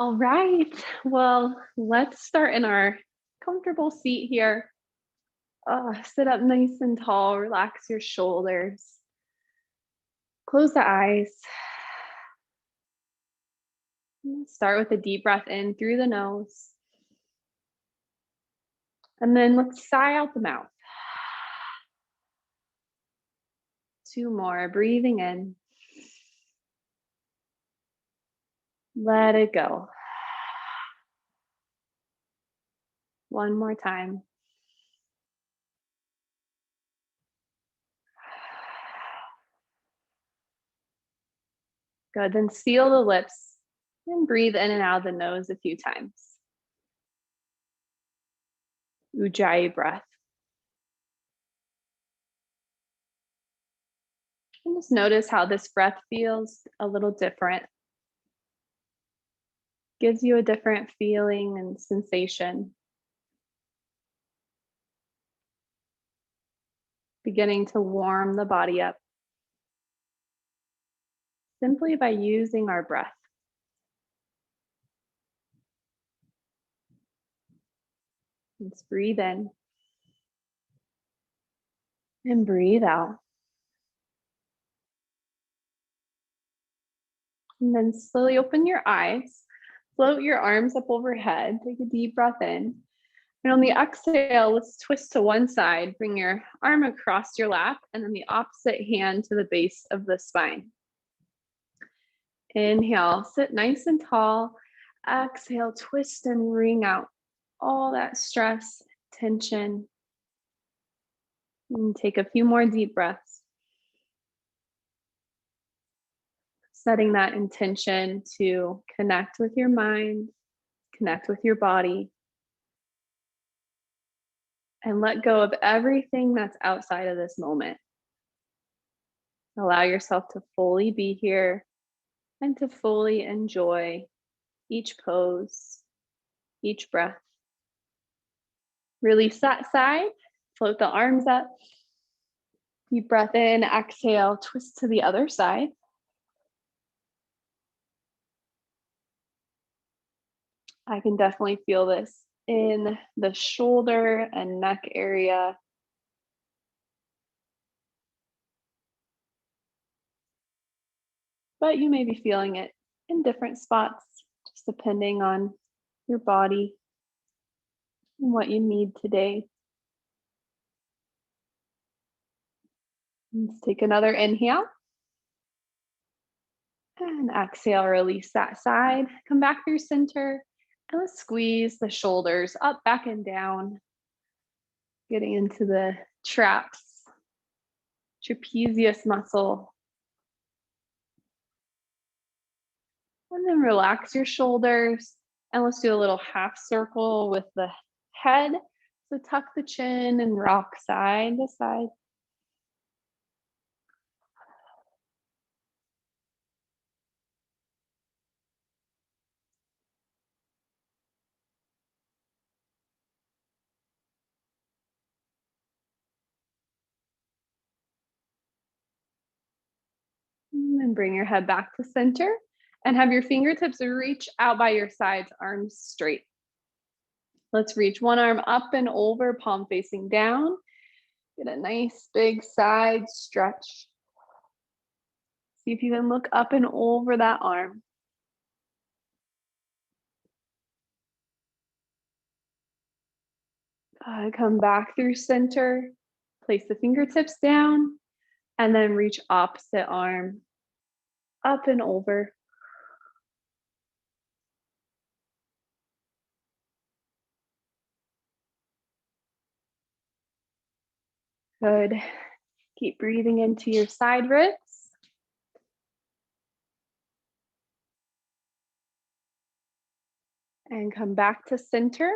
All right. Well, let's start in our comfortable seat here. Sit up nice and tall, relax your shoulders, close the eyes. Start with a deep breath in through the nose. And then let's sigh out the mouth. Two more, breathing in. Let it go. One more time. Good. Then seal the lips and breathe in and out of the nose a few times. Ujjayi breath. And just notice how this breath feels a little different. Gives you a different feeling and sensation. Beginning to warm the body up simply by using our breath. Let's breathe in and breathe out. And then slowly open your eyes. Float your arms up overhead. Take a deep breath in. And on the exhale, let's twist to one side. Bring your arm across your lap and then the opposite hand to the base of the spine. Inhale, sit nice and tall. Exhale, twist and wring out all that stress, tension. And take a few more deep breaths. Setting that intention to connect with your mind, connect with your body, and let go of everything that's outside of this moment. Allow yourself to fully be here and to fully enjoy each pose, each breath. Release that side, float the arms up. Deep breath in, exhale, twist to the other side. I can definitely feel this in the shoulder and neck area. But you may be feeling it in different spots, just depending on your body and what you need today. Let's take another inhale. And exhale, release that side. Come back through center. And let's squeeze the shoulders up, back, and down. Getting into the traps, trapezius muscle. And then relax your shoulders. And let's do a little half circle with the head. So tuck the chin and rock side to side. And bring your head back to center and have your fingertips reach out by your sides, arms straight. Let's reach one arm up and over, palm facing down. Get a nice big side stretch. See if you can look up and over that arm. Come back through center. Place the fingertips down and then reach opposite arm up and over. Good. Keep breathing into your side ribs. And come back to center.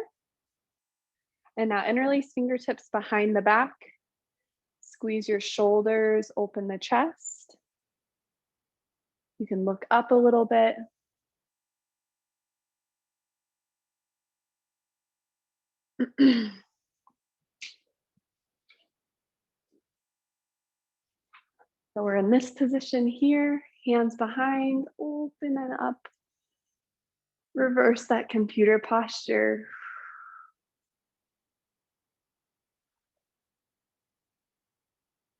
And now interlace fingertips behind the back. Squeeze your shoulders, open the chest. You can look up a little bit. So we're in this position here, hands behind, open and up. Reverse that computer posture.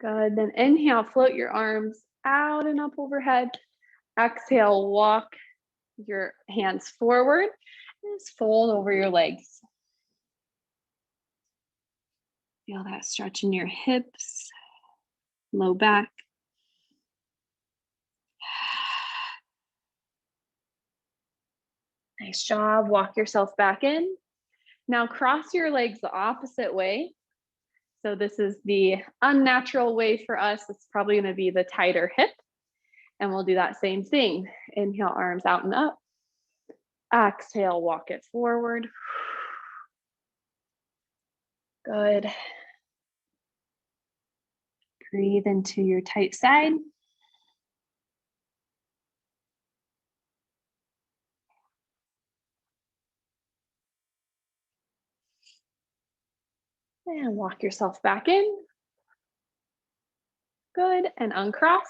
Good. Then inhale, float your arms out and up overhead. Exhale, walk your hands forward. Just fold over your legs. Feel that stretch in your hips, low back. Nice job. Walk yourself back in. Now cross your legs the opposite way. So this is the unnatural way for us. It's probably going to be the tighter hip. And we'll do that same thing. Inhale, arms out and up. Exhale, walk it forward. Good. Breathe into your tight side. And walk yourself back in. Good. And uncross.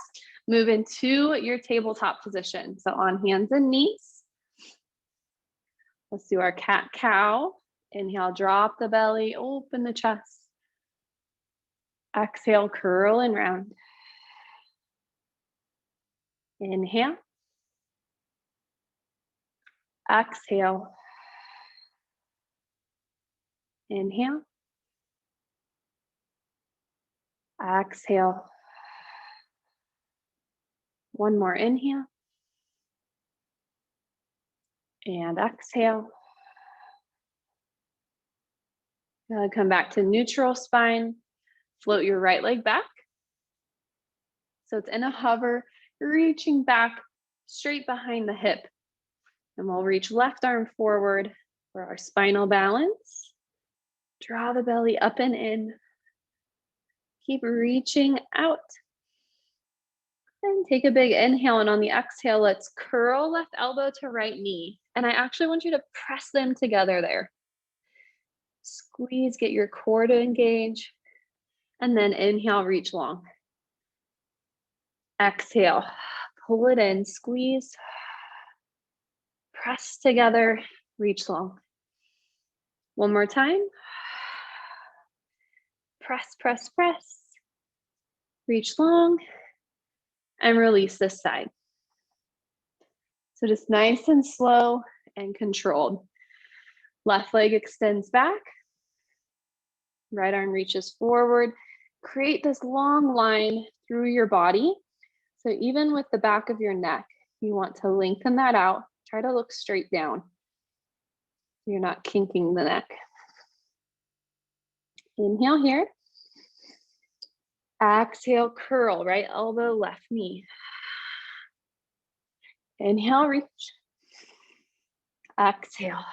Move into your tabletop position. So on hands and knees. Let's do our cat-cow. Inhale, drop the belly, open the chest. Exhale, curl and round. Inhale. Exhale. Inhale. Exhale. One more inhale. And exhale. Come back to neutral spine. Float your right leg back. So it's in a hover, reaching back straight behind the hip. And we'll reach left arm forward for our spinal balance. Draw the belly up and in. Keep reaching out. And take a big inhale, and on the exhale, let's curl left elbow to right knee. And I actually want you to press them together there. Squeeze, get your core to engage. And then inhale, reach long. Exhale, pull it in, squeeze. Press together, reach long. One more time. Press, press, press. Reach long. And release this side. So just nice and slow and controlled. Left leg extends back. Right arm reaches forward. Create this long line through your body. So even with the back of your neck, you want to lengthen that out. Try to look straight down. You're not kinking the neck. Inhale here. Exhale, curl, right elbow, left knee. Inhale, reach. Exhale.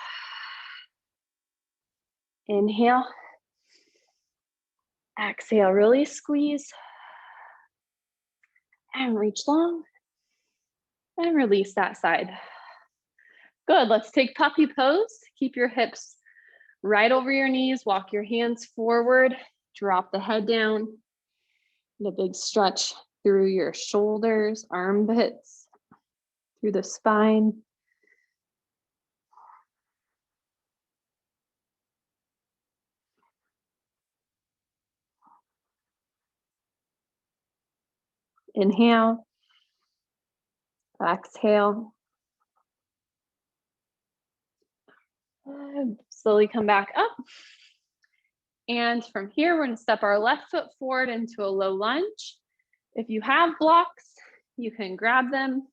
Inhale. Exhale, really squeeze. And reach long. And release that side. Good, let's take puppy pose. Keep your hips right over your knees. Walk your hands forward. Drop the head down. And a big stretch through your shoulders, armpits, through the spine. Inhale. Exhale. Slowly come back up. And from here, we're going to step our left foot forward into a low lunge. If you have blocks, you can grab them.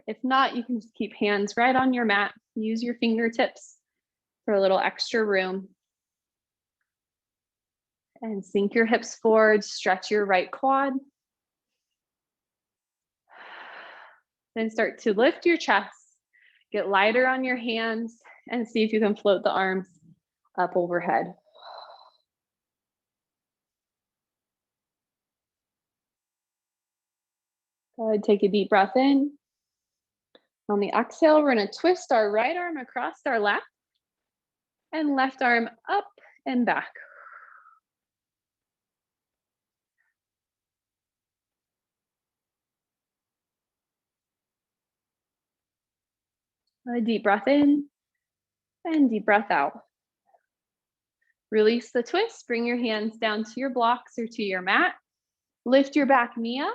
If not, you can just keep hands right on your mat. Use your fingertips for a little extra room. And sink your hips forward, stretch your right quad. Then start to lift your chest, get lighter on your hands, and see if you can float the arms up overhead. Go ahead, take a deep breath in. On the exhale, we're going to twist our right arm across our lap and left arm up and back. A deep breath in and deep breath out. Release the twist. Bring your hands down to your blocks or to your mat. Lift your back knee up.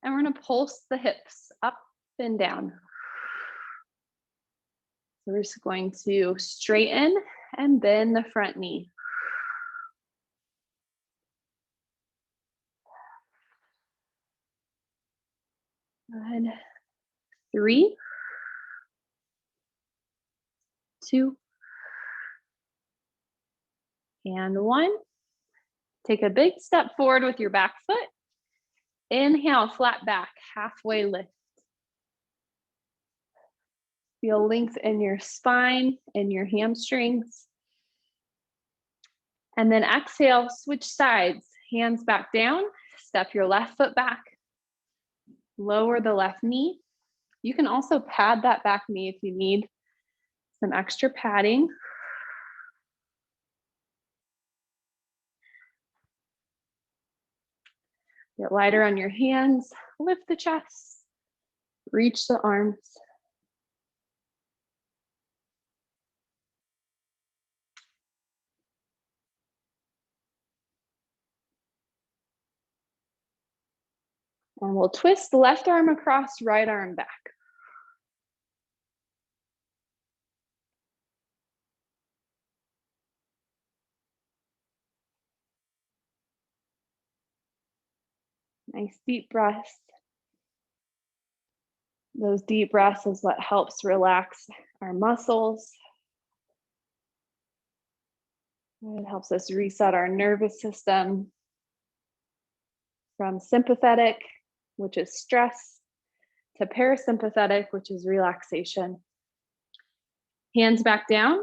And we're going to pulse the hips up and down. So we're just going to straighten and bend the front knee. Good. 3, 2, and 1. Take a big step forward with your back foot. Inhale, flat back, halfway lift. Feel length in your spine and your hamstrings. And then exhale, switch sides, hands back down, step your left foot back, lower the left knee. You can also pad that back knee if you need some extra padding. Get lighter on your hands, lift the chest, reach the arms. And we'll twist the left arm across, right arm back. Nice deep breaths. Those deep breaths is what helps relax our muscles. It helps us reset our nervous system from sympathetic, which is stress, to parasympathetic, which is relaxation. Hands back down,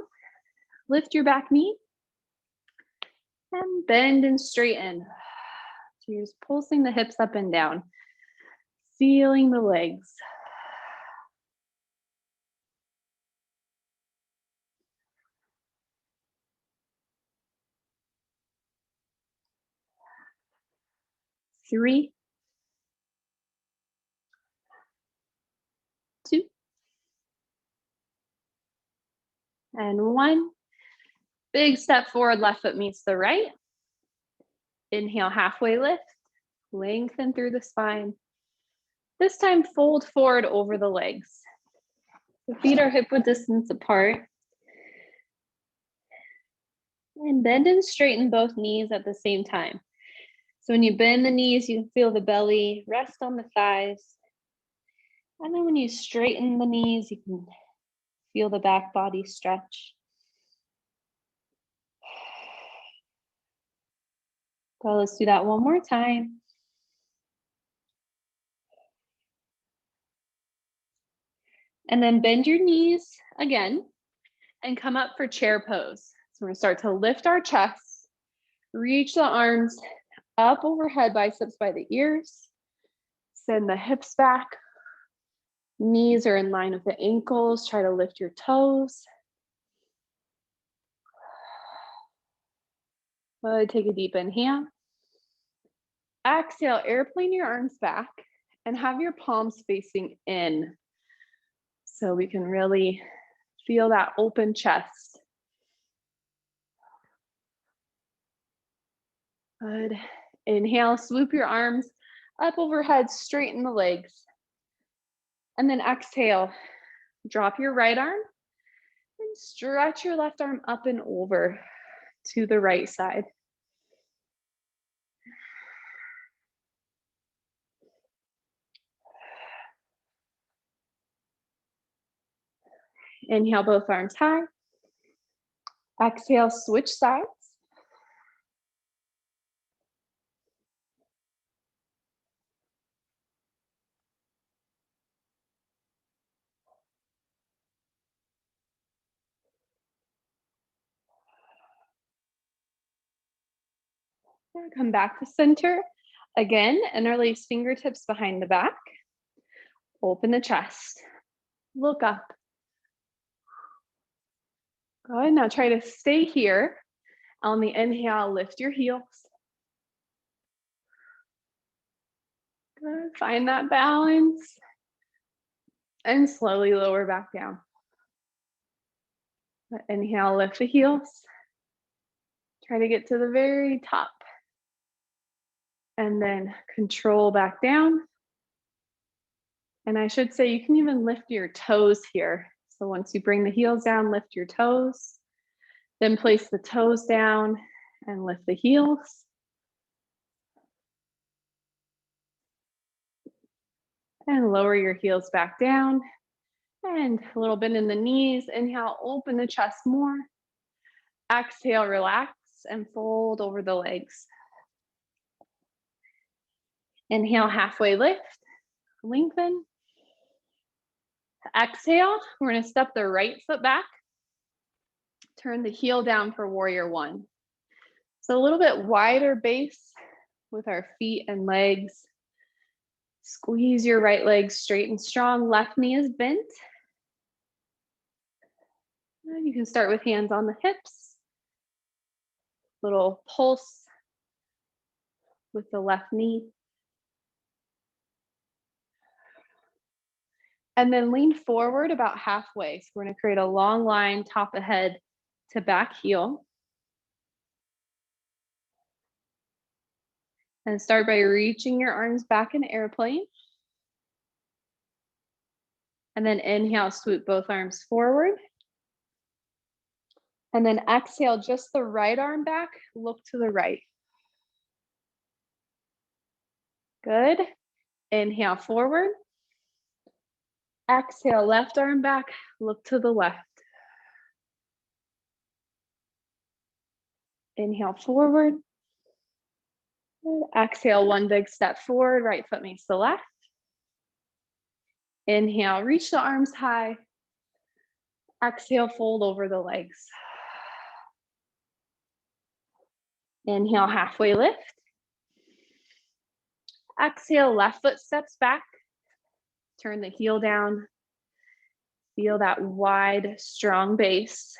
lift your back knee, and bend and straighten. So you're just pulsing the hips up and down, feeling the legs. Three, 2, and 1. Big step forward, left foot meets the right. Inhale, halfway lift, lengthen through the spine. This time, fold forward over the legs. The feet are hip-width distance apart. And bend and straighten both knees at the same time. So when you bend the knees, you can feel the belly rest on the thighs. And then when you straighten the knees, you can feel the back body stretch. So let's do that one more time. And then bend your knees again and come up for chair pose. So we're gonna start to lift our chest, reach the arms up overhead, biceps by the ears. Send the hips back. Knees are in line with the ankles. Try to lift your toes. Good. Take a deep inhale. Exhale, airplane your arms back and have your palms facing in. So we can really feel that open chest. Good. Inhale, swoop your arms up overhead, straighten the legs. And then exhale, drop your right arm and stretch your left arm up and over to the right side. Inhale, both arms high. Exhale, switch sides. Come back to center. Again, interlace fingertips behind the back. Open the chest. Look up. Good. Now try to stay here. On the inhale, lift your heels. Good. Find that balance. And slowly lower back down. Inhale, lift the heels. Try to get to the very top. And then control back down. And I should say you can even lift your toes here. So once you bring the heels down, lift your toes. Then place the toes down and lift the heels. And lower your heels back down. And a little bend in the knees. Inhale, open the chest more. Exhale, relax and fold over the legs. Inhale, halfway lift, lengthen. Exhale, we're gonna step the right foot back. Turn the heel down for warrior one. So a little bit wider base with our feet and legs. Squeeze your right leg straight and strong. Left knee is bent. And you can start with hands on the hips. Little pulse with the left knee. And then lean forward about halfway. So we're gonna create a long line, top of head to back heel. And start by reaching your arms back in airplane. And then inhale, swoop both arms forward. And then exhale, just the right arm back, look to the right. Good. Inhale forward. Exhale, left arm back, look to the left. Inhale forward. Exhale, one big step forward, right foot meets the left. Inhale, reach the arms high. Exhale, fold over the legs. Inhale, halfway lift. Exhale, left foot steps back. Turn the heel down. Feel that wide, strong base.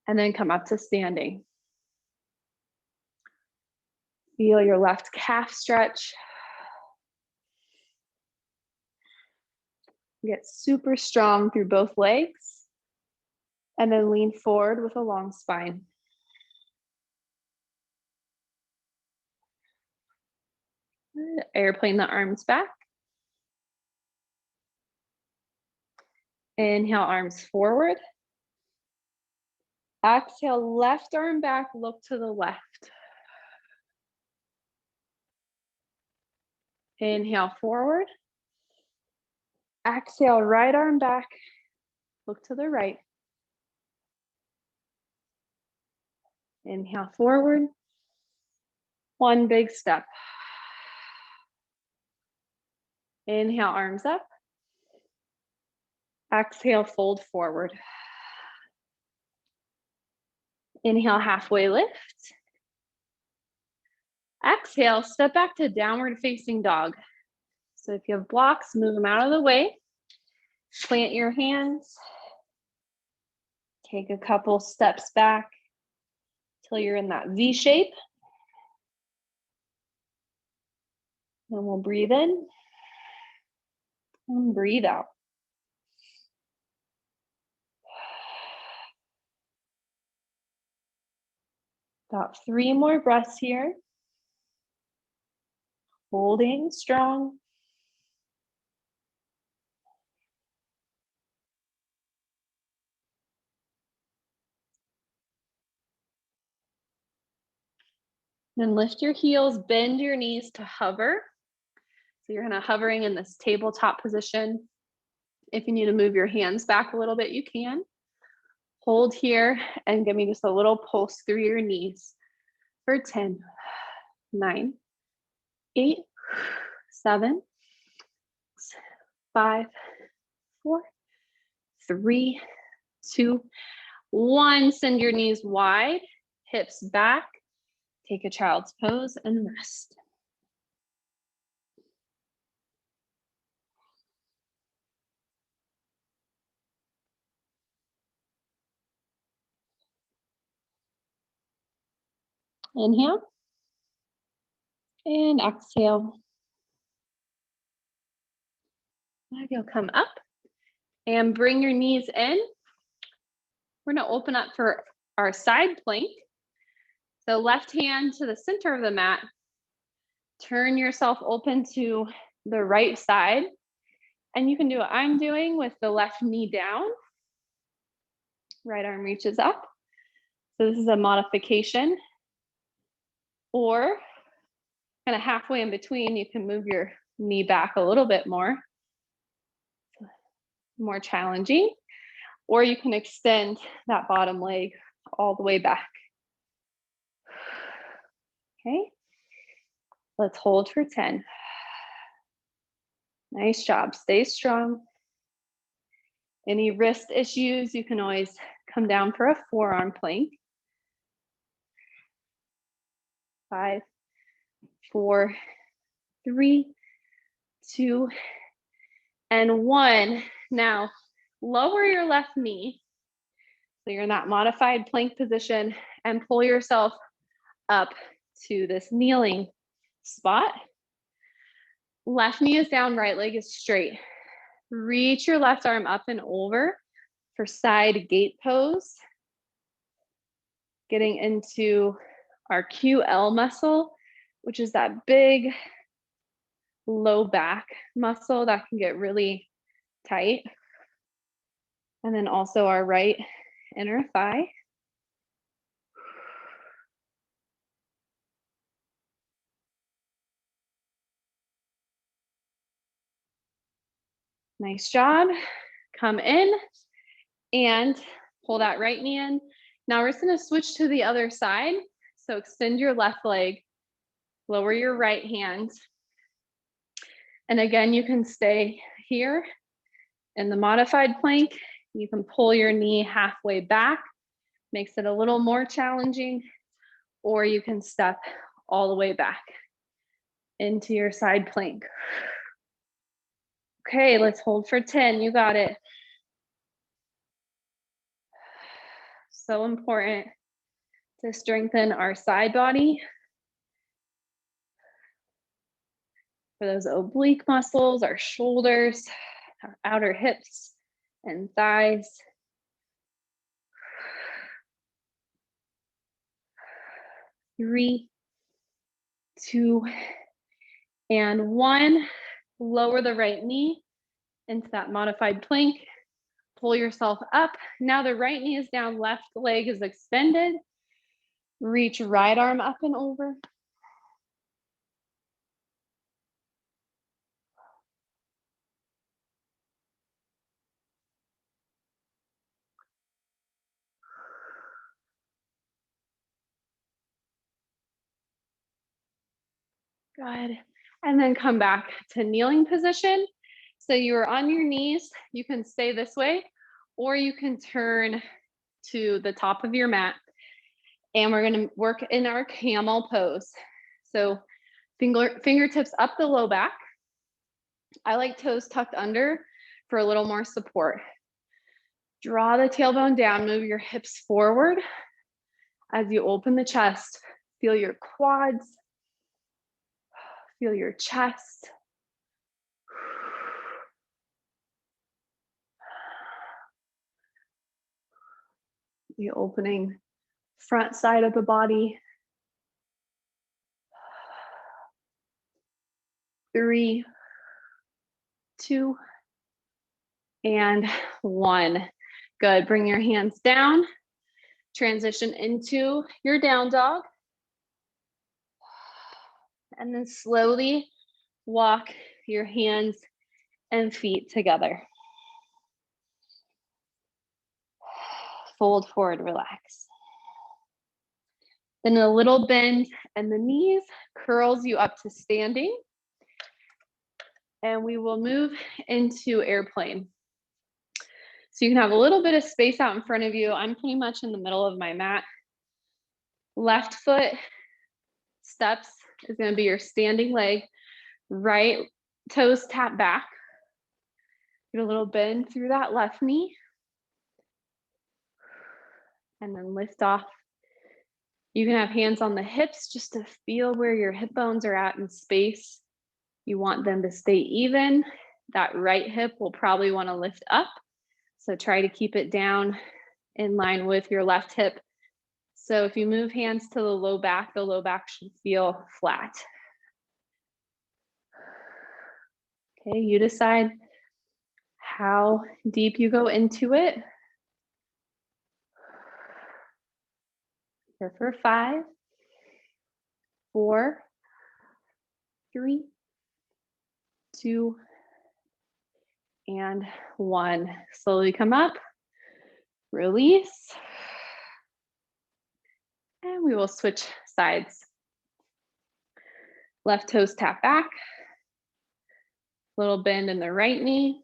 And then come up to standing. Feel your left calf stretch. Get super strong through both legs. And then lean forward with a long spine. Airplane the arms back. Inhale, arms forward. Exhale, left arm back, look to the left. Inhale, forward. Exhale, right arm back, look to the right. Inhale, forward. One big step. Inhale, arms up. Exhale, fold forward. Inhale, halfway lift. Exhale, step back to downward facing dog. So if you have blocks, move them out of the way. Plant your hands. Take a couple steps back till you're in that V shape. Then we'll breathe in and breathe out. About 3 more breaths here. Holding strong. Then lift your heels, bend your knees to hover. So you're kind of hovering in this tabletop position. If you need to move your hands back a little bit, you can. Hold here and give me just a little pulse through your knees for 10, 9, 8, 7, 5, 4, 3, 2, 1. Send your knees wide, hips back. Take a child's pose and rest. Inhale and exhale. You'll come up and bring your knees in. We're gonna open up for our side plank. So left hand to the center of the mat. Turn yourself open to the right side. And you can do what I'm doing with the left knee down. Right arm reaches up. So this is a modification. Or kind of halfway in between, you can move your knee back a little bit more challenging. Or you can extend that bottom leg all the way back. Okay, let's hold for 10. Nice job, stay strong. Any wrist issues, you can always come down for a forearm plank. 5, 4, 3, 2, and 1. Now, lower your left knee. So you're in that modified plank position and pull yourself up to this kneeling spot. Left knee is down, right leg is straight. Reach your left arm up and over for side gate pose. Getting into our QL muscle, which is that big low back muscle that can get really tight. And then also our right inner thigh. Nice job. Come in and pull that right knee in. Now we're just gonna switch to the other side. So extend your left leg, lower your right hand. And again, you can stay here in the modified plank. You can pull your knee halfway back, makes it a little more challenging, or you can step all the way back into your side plank. Okay, let's hold for 10. You got it. So important to strengthen our side body. For those oblique muscles, our shoulders, our outer hips and thighs. Three, 2, and 1. Lower the right knee into that modified plank. Pull yourself up. Now the right knee is down, left leg is extended. Reach right arm up and over. Good. And then come back to kneeling position. So you're on your knees. You can stay this way, or you can turn to the top of your mat. And we're going to work in our camel pose. So fingertips up the low back. I like toes tucked under for a little more support. Draw the tailbone down, move your hips forward. As you open the chest, feel your quads, feel your chest. The opening front side of the body. 3, 2, and 1. Good. Bring your hands down. Transition into your down dog. And then slowly walk your hands and feet together. Fold forward, relax. Then a little bend and the knees curls you up to standing. And we will move into airplane. So you can have a little bit of space out in front of you. I'm pretty much in the middle of my mat. Left foot steps is going to be your standing leg. Right toes tap back. Get a little bend through that left knee. And then lift off. You can have hands on the hips just to feel where your hip bones are at in space. You want them to stay even. That right hip will probably want to lift up. So try to keep it down in line with your left hip. So if you move hands to the low back should feel flat. Okay, you decide how deep you go into it. Here for 5, 4, 3, 2, and 1. Slowly come up, release, and we will switch sides. Left toes tap back, little bend in the right knee,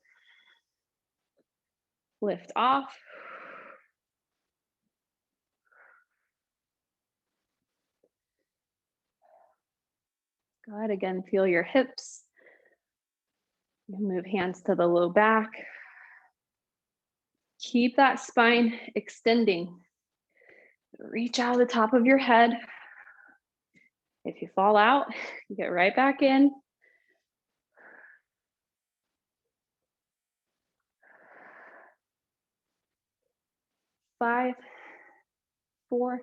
lift off. Good, again, feel your hips. Move hands to the low back. Keep that spine extending. Reach out the top of your head. If you fall out, get right back in. Five, 4,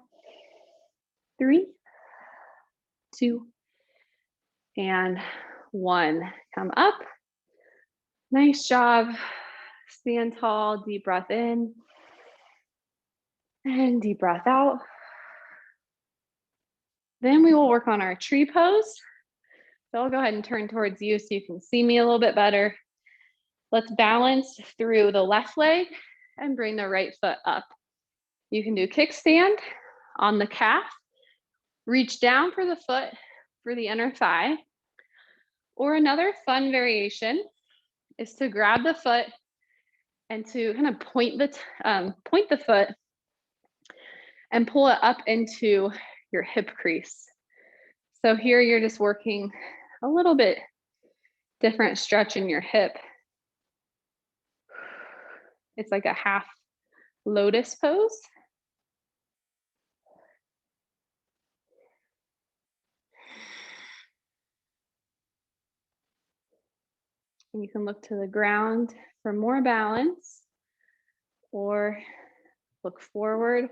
3, 2, and 1. Come up. Nice job. Stand tall, deep breath in, and deep breath out. Then we will work on our tree pose. So I'll go ahead and turn towards you so you can see me a little bit better. Let's balance through the left leg and bring the right foot up. You can do kickstand on the calf, reach down for the foot for the inner thigh, or another fun variation is to grab the foot and to kind of point the foot and pull it up into your hip crease. So here you're just working a little bit different stretch in your hip. It's like a half lotus pose. And you can look to the ground for more balance, or look forward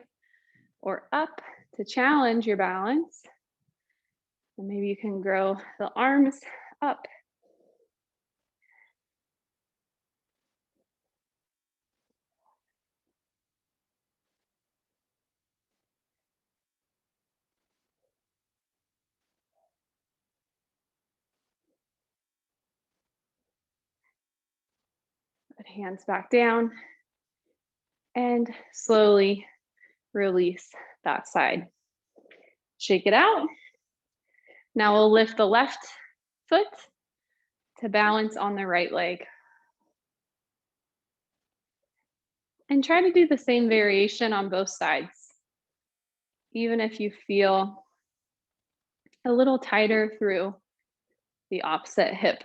or up to challenge your balance. And maybe you can grow the arms up. Put hands back down and slowly release that side. Shake it out. Now we'll lift the left foot to balance on the right leg. And try to do the same variation on both sides. Even if you feel a little tighter through the opposite hip.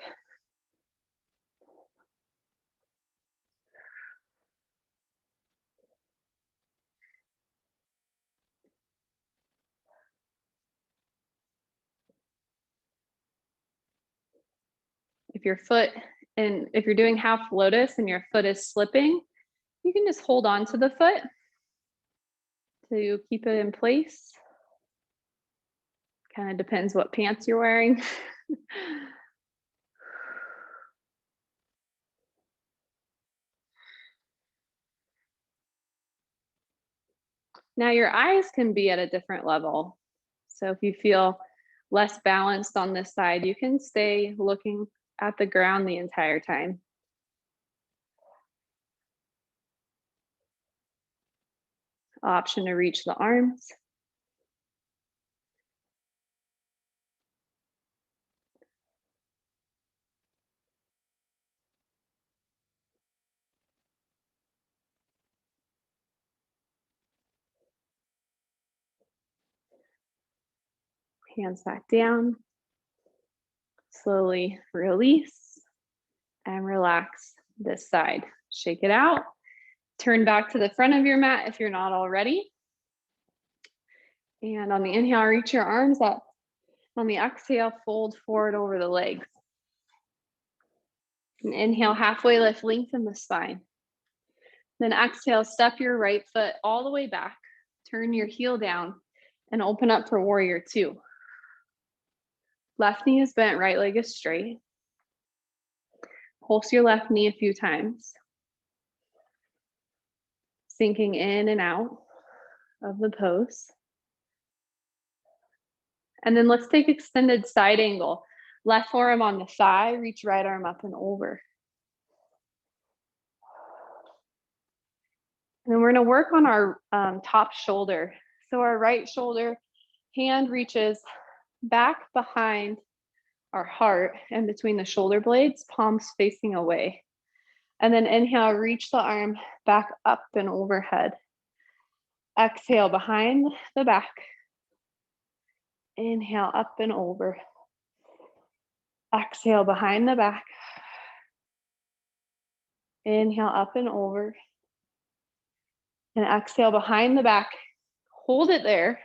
If you're doing half lotus and your foot is slipping, you can just hold on to the foot to keep it in place. Kind of depends what pants you're wearing. Now your eyes can be at a different level. So if you feel less balanced on this side, you can stay looking at the ground the entire time. Option to reach the arms. Hands back down. Slowly release and relax this side. Shake it out. Turn back to the front of your mat if you're not already. And on the inhale, reach your arms up. On the exhale, fold forward over the legs. And inhale, halfway lift, lengthen the spine. Then exhale, step your right foot all the way back, turn your heel down, and open up for warrior two. Left knee is bent, right leg is straight. Pulse your left knee a few times. Sinking in and out of the pose. And then let's take extended side angle. Left forearm on the thigh, reach right arm up and over. And then we're gonna work on our top shoulder. So our right shoulder, hand reaches back behind our heart and between the shoulder blades, palms facing away. And then inhale, reach the arm back up and overhead. Exhale, behind the back. Inhale, up and over. Exhale, behind the back. Inhale, up and over. And exhale, behind the back. Hold it there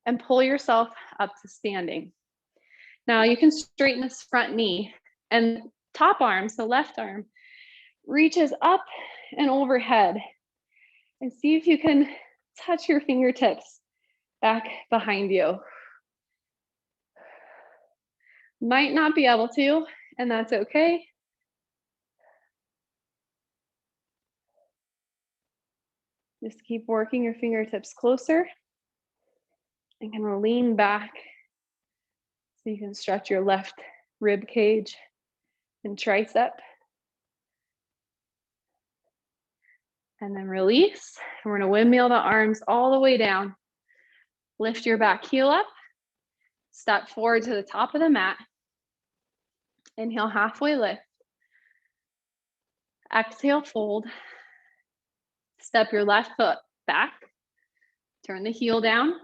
and pull yourself up to standing. Now you can straighten this front knee and top arm, so left arm, reaches up and overhead. And see if you can touch your fingertips back behind you. Might not be able to, and that's okay. Just keep working your fingertips closer. And kind of lean back so you can stretch your left rib cage and tricep. And then release. And we're gonna windmill the arms all the way down. Lift your back heel up. Step forward to the top of the mat. Inhale, halfway lift. Exhale, fold. Step your left foot back. Turn the heel down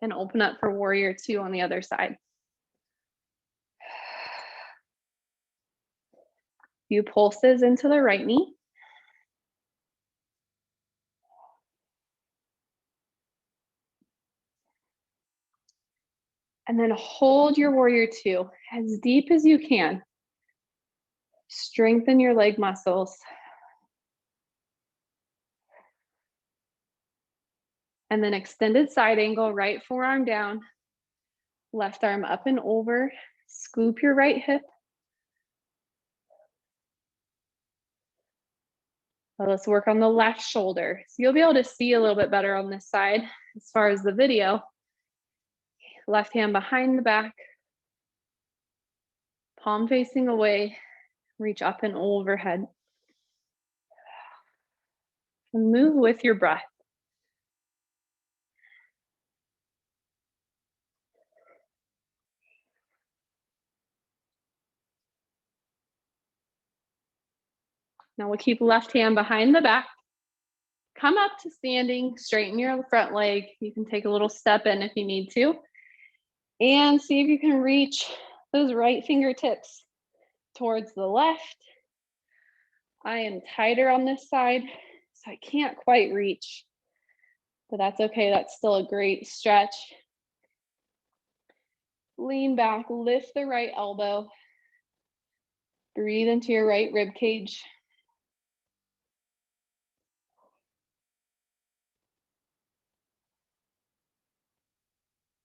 and open up for warrior two on the other side. Few pulses into the right knee. And then hold your warrior two as deep as you can. Strengthen your leg muscles. And then extended side angle, right forearm down, left arm up and over. Scoop your right hip. Well, let's work on the left shoulder. So you'll be able to see a little bit better on this side as far as the video. Left hand behind the back, palm facing away, reach up and overhead. And move with your breath. Now we'll keep left hand behind the back. Come up to standing, straighten your front leg. You can take a little step in if you need to. And see if you can reach those right fingertips towards the left. I am tighter on this side, so I can't quite reach, but that's okay. That's still a great stretch. Lean back, lift the right elbow. Breathe into your right rib cage.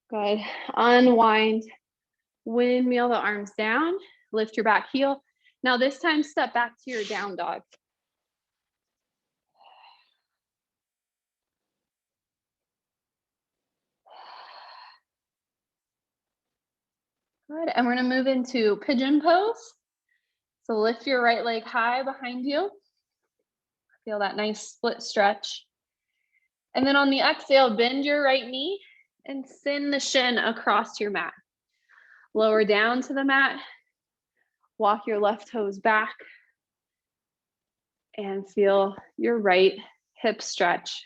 Good. Unwind. Windmill the arms down. Lift your back heel. Now this time, step back to your down dog. Good. And we're going to move into pigeon pose. So lift your right leg high behind you. Feel that nice split stretch. And then on the exhale, bend your right knee and send the shin across your mat. Lower down to the mat. Walk your left toes back. And feel your right hip stretch.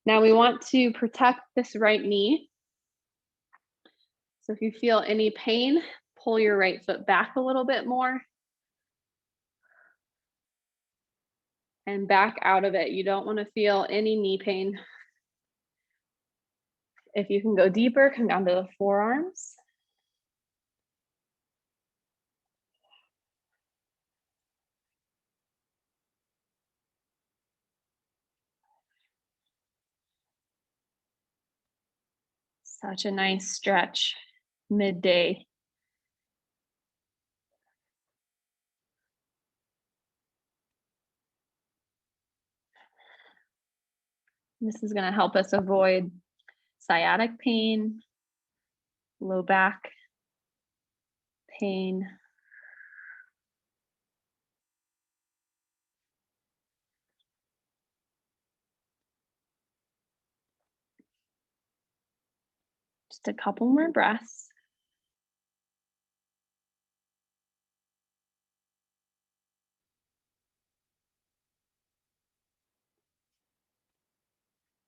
Now we want to protect this right knee. So if you feel any pain, pull your right foot back a little bit more. And back out of it. You don't want to feel any knee pain. If you can go deeper, come down to the forearms. Such a nice stretch midday. This is going to help us avoid sciatic pain, low back pain. Just a couple more breaths.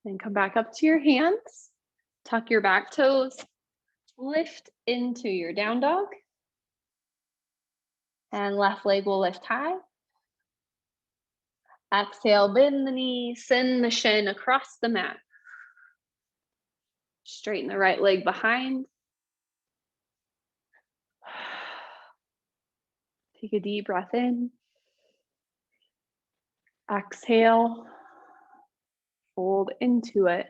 Then come back up to your hands, tuck your back toes, lift into your down dog, and left leg will lift high. Exhale, bend the knee, send the shin across the mat. Straighten the right leg behind. Take a deep breath in. Exhale, fold into it.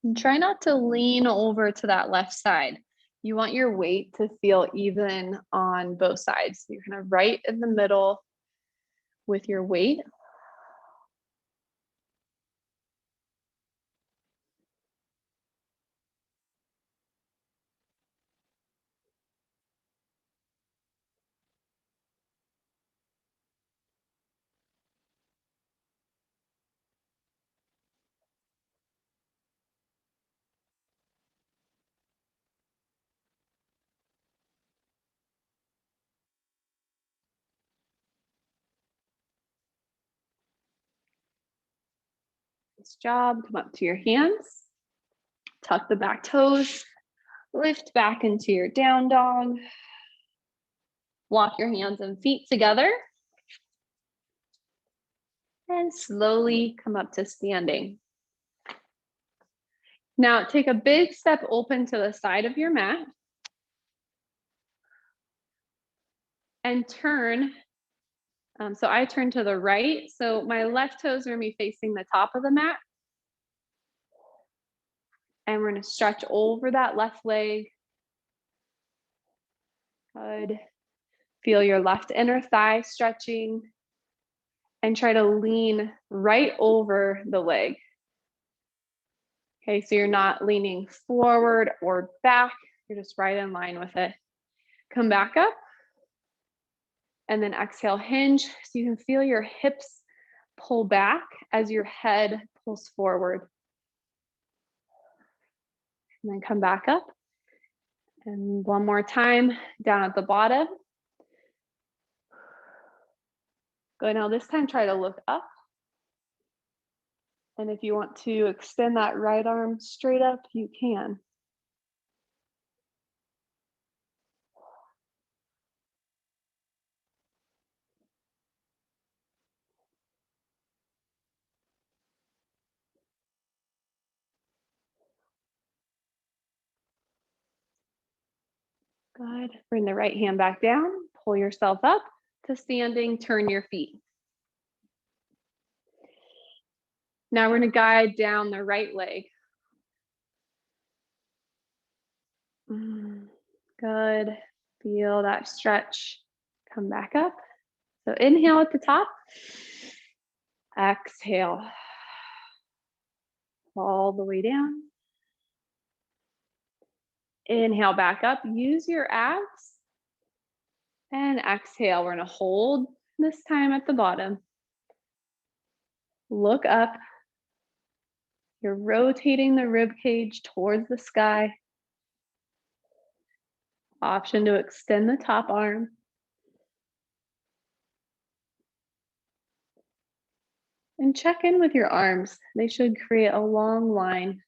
And try not to lean over to that left side. You want your weight to feel even on both sides. You're kind of right in the middle with your weight. Nice job. Come up to your hands. Tuck the back toes. Lift back into your down dog. Walk your hands and feet together. And slowly come up to standing. Now take a big step open to the side of your mat. And turn. So I turn to the right. So my left toes are going to be facing the top of the mat. And we're going to stretch over that left leg. Good. Feel your left inner thigh stretching. And try to lean right over the leg. Okay, so you're not leaning forward or back. You're just right in line with it. Come back up. And then exhale, hinge. So you can feel your hips pull back as your head pulls forward. And then come back up. And one more time, down at the bottom. Good, now this time try to look up. And if you want to extend that right arm straight up, you can. Good, bring the right hand back down, pull yourself up to standing, turn your feet. Now we're gonna guide down the right leg. Good, feel that stretch. Come back up. So inhale at the top, exhale, all the way down. Inhale back up, use your abs. And exhale, we're gonna hold this time at the bottom. Look up. You're rotating the rib cage towards the sky. Option to extend the top arm. And check in with your arms. They should create a long line.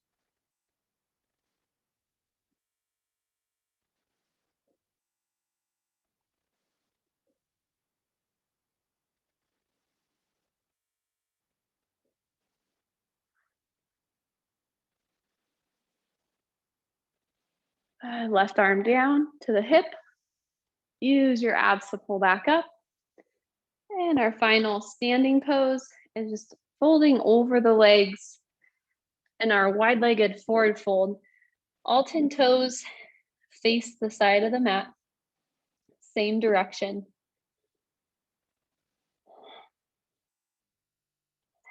Left arm down to the hip. Use your abs to pull back up. And our final standing pose is just folding over the legs in our wide-legged forward fold. All 10 toes face the side of the mat, same direction.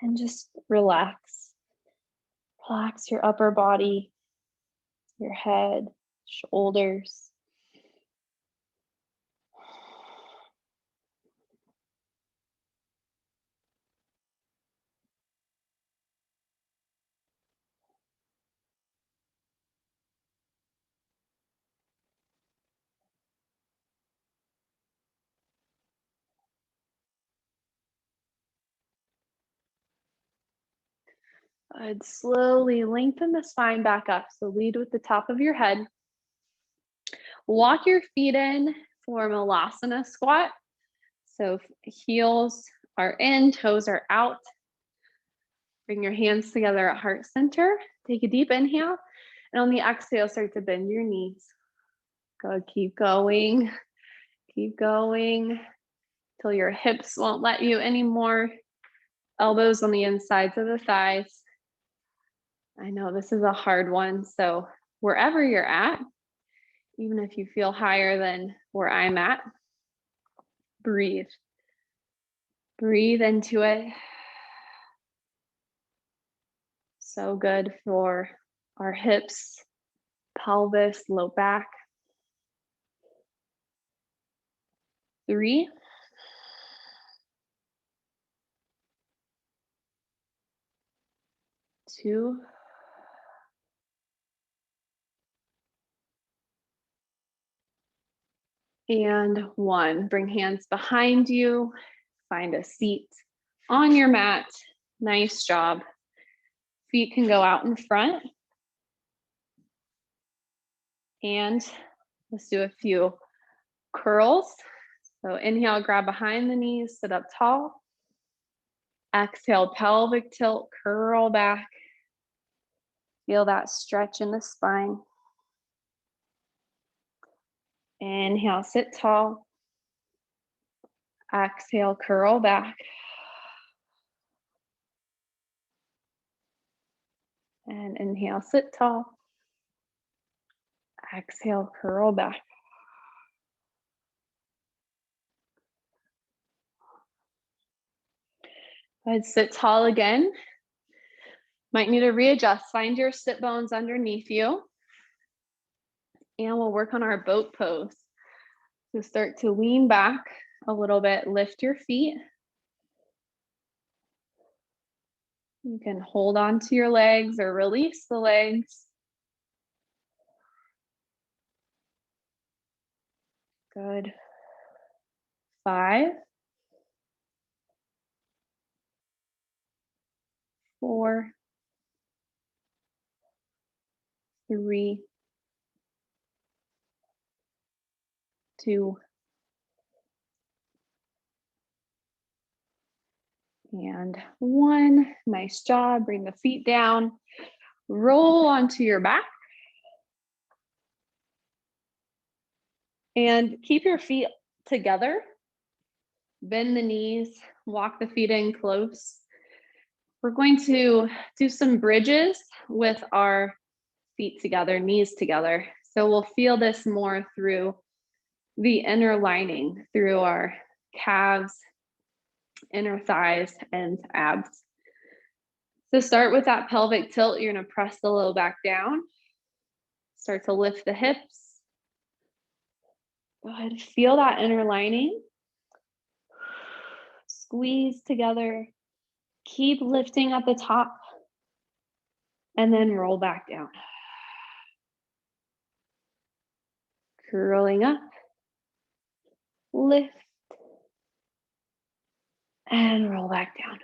And just relax. Relax your upper body, your head, shoulders. I'd slowly lengthen the spine back up. So lead with the top of your head. Walk your feet in for Malasana squat. So heels are in, toes are out. Bring your hands together at heart center. Take a deep inhale. And on the exhale, start to bend your knees. Good, keep going. Keep going till your hips won't let you anymore. Elbows on the insides of the thighs. I know this is a hard one, so wherever you're at, even if you feel higher than where I'm at, breathe. Breathe into it. So good for our hips, pelvis, low back. 3, 2, and 1. Bring hands behind you. Find a seat on your mat. Nice job. Feet can go out in front. And let's do a few curls. So inhale, grab behind the knees, sit up tall. Exhale, pelvic tilt, curl back. Feel that stretch in the spine. Inhale, sit tall. Exhale, curl back. And inhale, sit tall. Exhale, curl back. Good, sit tall again. Might need to readjust. Find your sit bones underneath you. And we'll work on our boat pose. So start to lean back a little bit. Lift your feet. You can hold on to your legs or release the legs. Good. 5, 4, 3, 2, and 1. Nice job. Bring the feet down. Roll onto your back. And keep your feet together. Bend the knees. Walk the feet in close. We're going to do some bridges with our feet together, knees together. So we'll feel this more through the inner lining, through our calves, inner thighs, and abs. So start with that pelvic tilt. You're gonna press the low back down. Start to lift the hips. Go ahead, feel that inner lining. Squeeze together. Keep lifting at the top. And then roll back down. Curling up. Lift. And roll back down.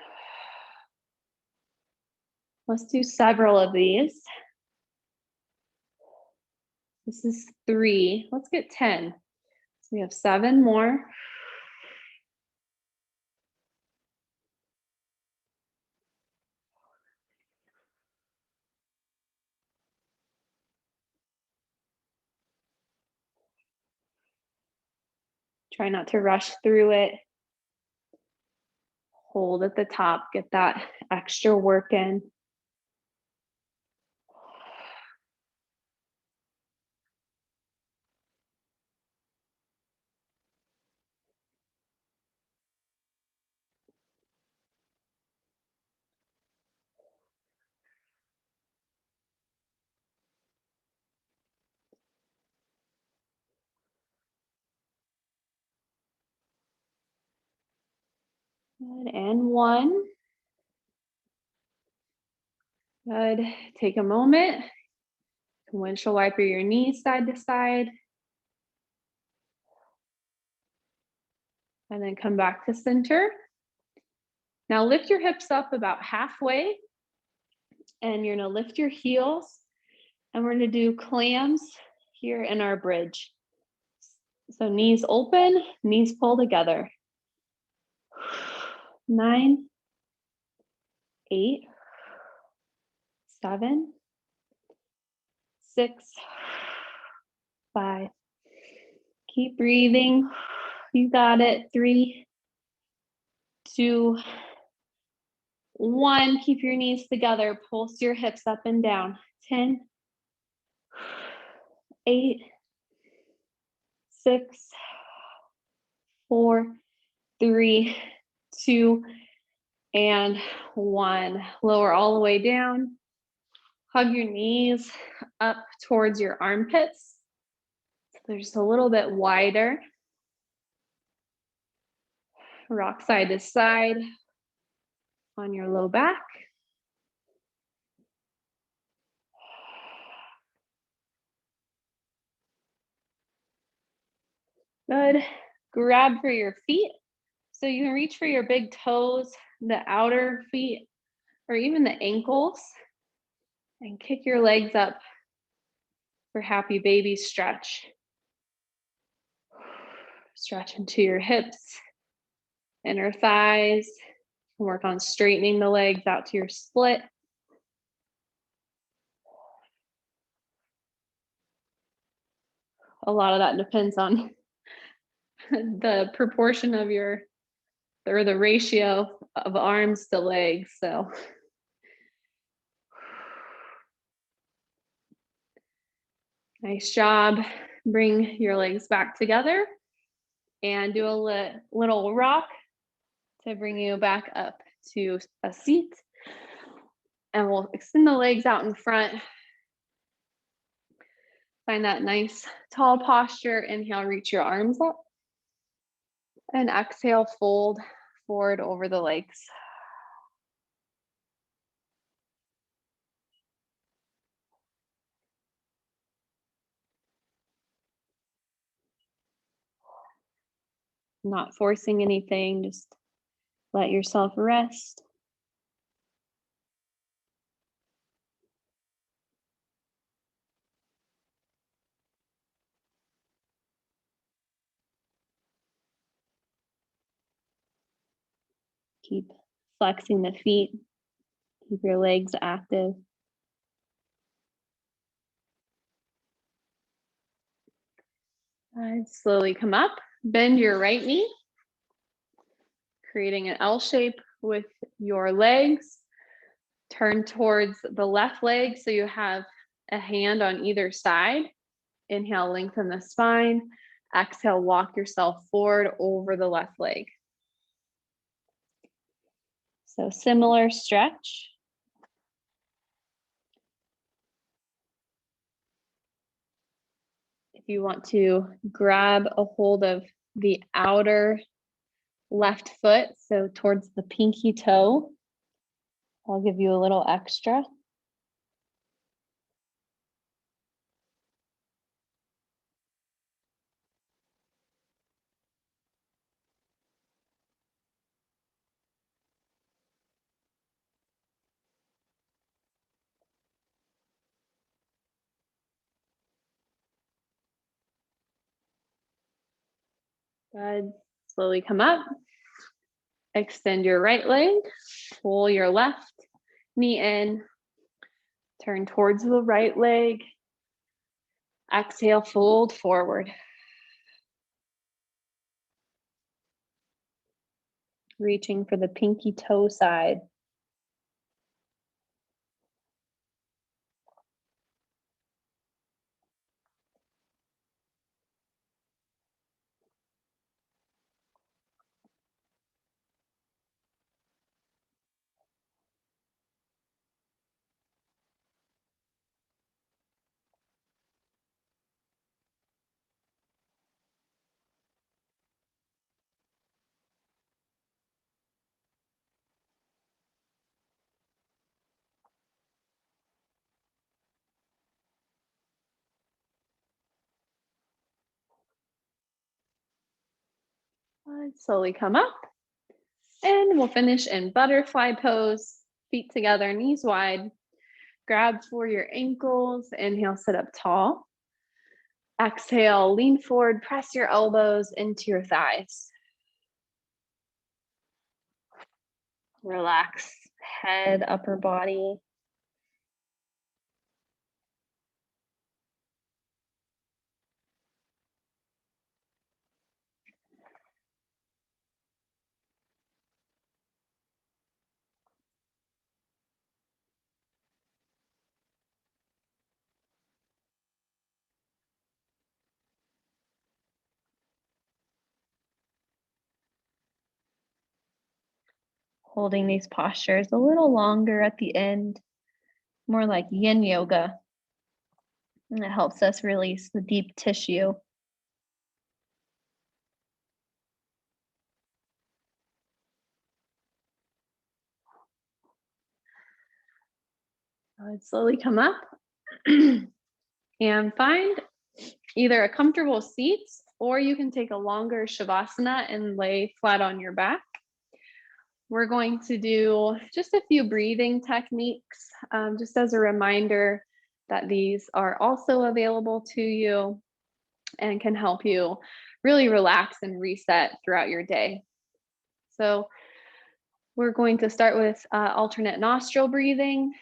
Let's do several of these. This is 3. Let's get 10. So we have 7 more. Try not to rush through it. Hold at the top, get that extra work in. Good, and one. Good, take a moment. Windshield wiper your knees side to side. And then come back to center. Now lift your hips up about halfway. And you're gonna lift your heels. And we're gonna do clams here in our bridge. So knees open, knees pull together. 9, 8, 7, 6, 5. Keep breathing. You got it. 3, 2, 1. Keep your knees together. Pulse your hips up and down. 10, 8, 6, 4, 3, 2, and 1. Lower all the way down. Hug your knees up towards your armpits. So they're just a little bit wider. Rock side to side on your low back. Good. Grab for your feet. So you can reach for your big toes, the outer feet, or even the ankles, and kick your legs up for happy baby stretch. Stretch into your hips, inner thighs. Work on straightening the legs out to your split. A lot of that depends on the proportion of your, or the ratio of arms to legs. So nice job. Bring your legs back together and do a little rock to bring you back up to a seat. And we'll extend the legs out in front. Find that nice tall posture. Inhale, reach your arms up. And exhale, fold forward over the legs. Not forcing anything, just let yourself rest. Keep flexing the feet. Keep your legs active. Slowly come up, bend your right knee, creating an L shape with your legs. Turn towards the left leg so you have a hand on either side. Inhale, lengthen the spine. Exhale, walk yourself forward over the left leg. So similar stretch. If you want to grab a hold of the outer left foot, so towards the pinky toe, I'll give you a little extra. Good. Slowly come up. Extend your right leg. Pull your left knee in. Turn towards the right leg. Exhale, fold forward. Reaching for the pinky toe side. Slowly come up. And we'll finish in butterfly pose, feet together, knees wide. Grab for your ankles. Inhale, sit up tall. Exhale, lean forward, press your elbows into your thighs. Relax head, upper body. Holding these postures a little longer at the end, more like yin yoga. And it helps us release the deep tissue. I'd slowly come up and find either a comfortable seat, or you can take a longer shavasana and lay flat on your back. We're going to do just a few breathing techniques, just as a reminder that these are also available to you and can help you really relax and reset throughout your day. So we're going to start with alternate nostril breathing.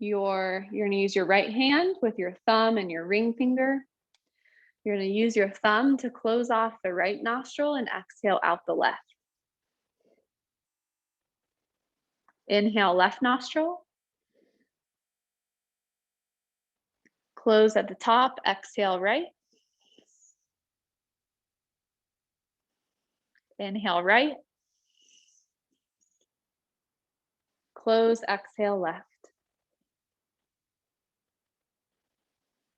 You're going to use your right hand with your thumb and your ring finger. You're going to use your thumb to close off the right nostril and exhale out the left. Inhale, left nostril. Close at the top, exhale right. Inhale right. Close, exhale left.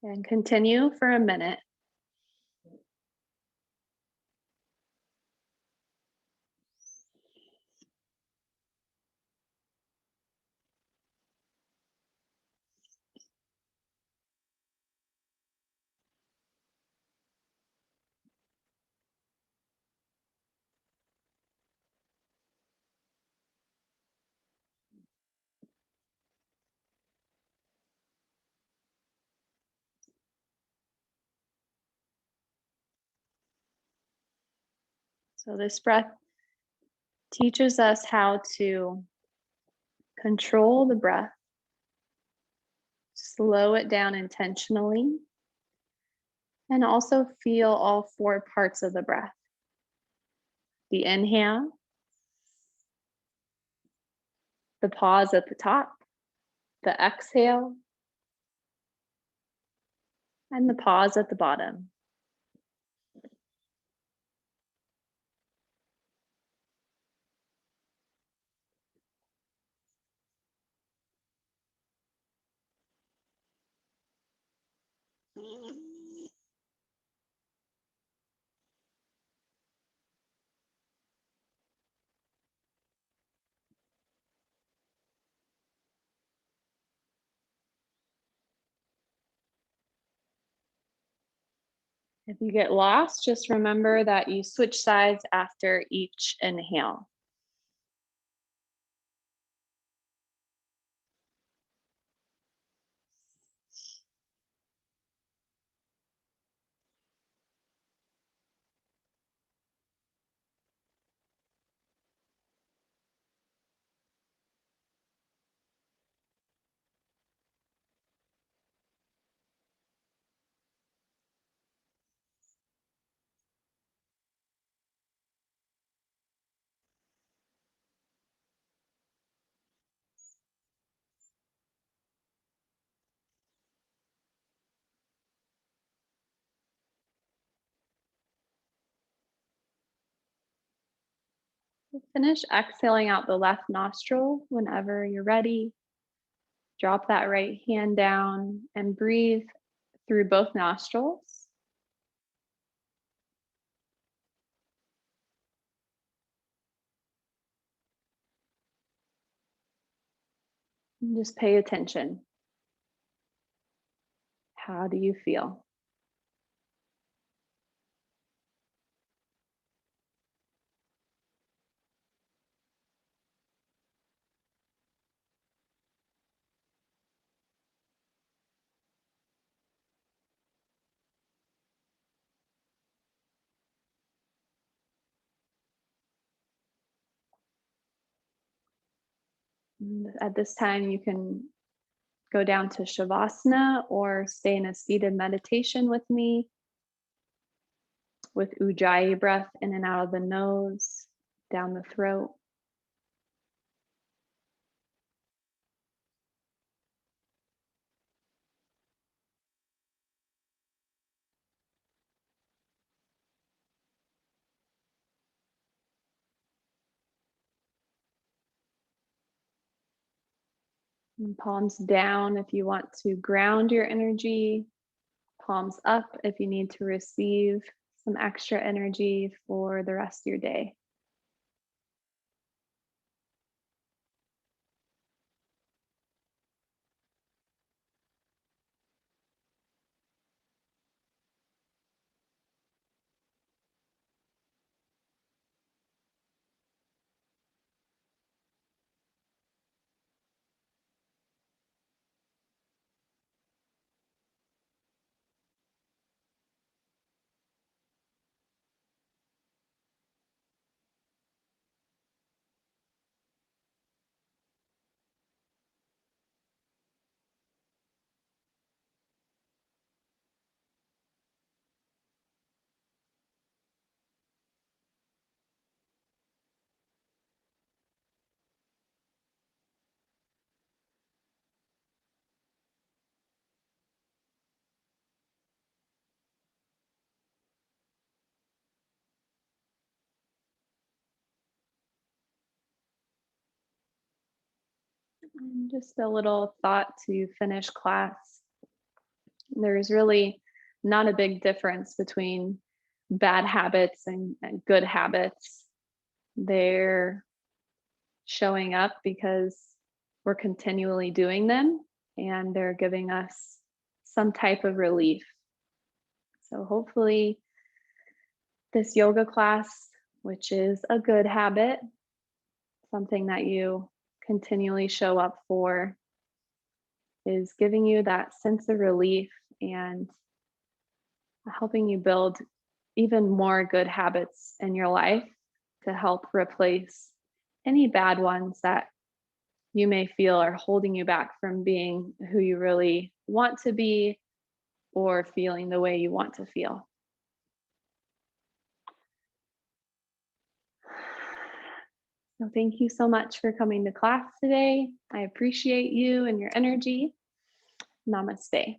And continue for a minute. So this breath teaches us how to control the breath, slow it down intentionally, and also feel all four parts of the breath. The inhale, the pause at the top, the exhale, and the pause at the bottom. If you get lost, just remember that you switch sides after each inhale. Finish exhaling out the left nostril whenever you're ready. Drop that right hand down and breathe through both nostrils. And just pay attention. How do you feel? And at this time, you can go down to Shavasana or stay in a seated meditation with me with Ujjayi breath in and out of the nose, down the throat. And palms down if you want to ground your energy, palms up if you need to receive some extra energy for the rest of your day. And just a little thought to finish class. There's really not a big difference between bad habits and good habits. They're showing up because we're continually doing them and they're giving us some type of relief. So hopefully, this yoga class, which is a good habit, something that you continually show up for, is giving you that sense of relief and helping you build even more good habits in your life to help replace any bad ones that you may feel are holding you back from being who you really want to be or feeling the way you want to feel. So, thank you so much for coming to class today. I appreciate you and your energy. Namaste.